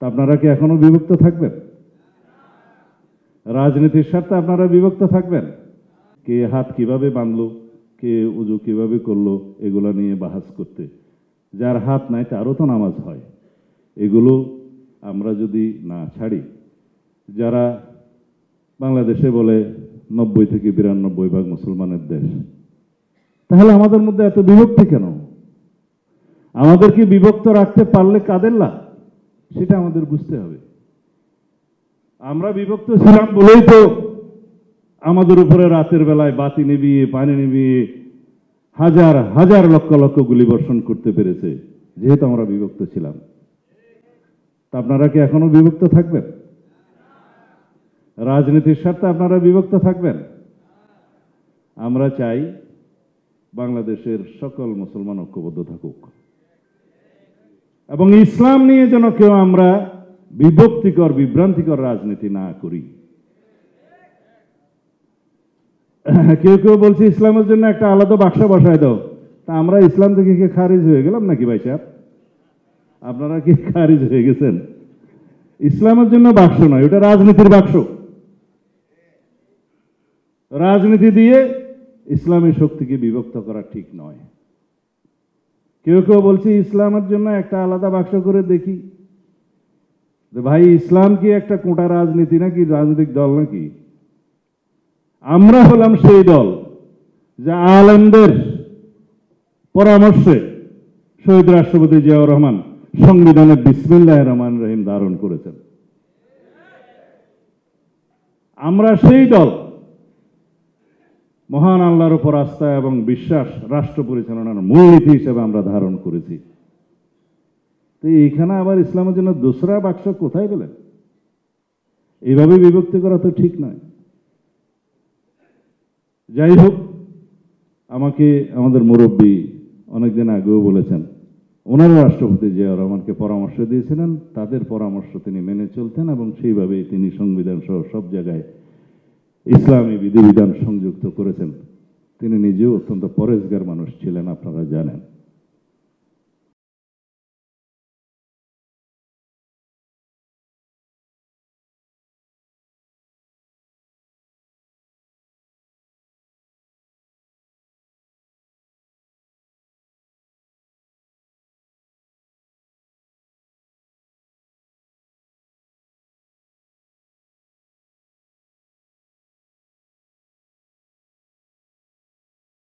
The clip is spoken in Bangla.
তা আপনারা কি এখনো বিভক্ত থাকবেন? রাজনীতির স্বার্থে আপনারা বিভক্ত থাকবেন? কে হাত কিভাবে বাঁধলো, কে উজু কিভাবে করলো, এগুলো নিয়ে বাহাস করতে। যার হাত নাই তারও তো নামাজ হয়। এগুলো আমরা যদি না ছাড়ি, যারা বাংলাদেশে বলে 90 থেকে 92% মুসলমানের দেশ, তাহলে আমাদের মধ্যে এত বিভক্তি কেন? আমাদেরকে বিভক্ত রাখতে পারলে কাদের লাভ, সেটা আমাদের বুঝতে হবে। আমরা বিভক্ত ছিলাম বলেই তো আমাদের উপরে রাতের বেলায় বাতি নিভিয়ে, পানি নিভিয়ে হাজার হাজার লক্ষ লক্ষ গুলি বর্ষণ করতে পেরেছে, যেহেতু আমরা বিভক্ত ছিলাম। তা আপনারা কি এখনো বিভক্ত থাকবেন? রাজনীতির স্বার্থে আপনারা বিভক্ত থাকবেন? আমরা চাই বাংলাদেশের সকল মুসলমান ঐক্যবদ্ধ থাকুক, এবং ইসলাম নিয়ে যেন কেউ আমরা বিভক্তিকর বিভ্রান্তিকর রাজনীতি না করি। কেউ কেউ বলছে ইসলামের জন্য একটা আলাদা বাক্স বসায় দাও। তা আমরা ইসলাম থেকে কি খারিজ হয়ে গেলাম নাকি ভাই সাহেব? আপনারা কি খারিজ হয়ে গেছেন? ইসলামের জন্য বাক্স নয়, ওটা রাজনীতির বাক্স। রাজনীতি দিয়ে ইসলামী শক্তিকে বিভক্ত করা ঠিক নয়। কেউ কেউ বলছে ইসলামের জন্য একটা আলাদা বাক্স করে দেখি। ভাই, ইসলাম কি একটা কোটা রাজনীতি নাকি, রাজনৈতিক দল নাকি? আমরা হলাম সেই দল যা আলেমদের পরামর্শে শহীদ রাষ্ট্রপতি জিয়াউর রহমান সংবিধানে বিসমিল্লাহির রহমানির রহিম ধারণ করেছেন। আমরা সেই দল, মহান আল্লাহর উপর আস্থা এবং বিশ্বাস রাষ্ট্র পরিচালনার মূলনীতি হিসেবে আমরা ধারণ করেছি। তো এইখানে আবার ইসলামের জন্য দোসরা বাক্স কোথায় পেলেন? এইভাবে বিভক্তি করা তো ঠিক নয়। যাই হোক, আমাকে আমাদের মুরব্বী অনেকদিন আগেও বলেছেন, ওনারা রাষ্ট্রপতি জিয়াউর রহমানকে পরামর্শ দিয়েছিলেন, তাদের পরামর্শ তিনি মেনে চলতেন এবং সেইভাবেই তিনি সংবিধান সহ সব জায়গায় ইসলামী বিধিবিধান সংযুক্ত করেছেন। তিনি নিজেও অত্যন্ত পরেশগার মানুষ ছিলেন, আপনারা জানেন।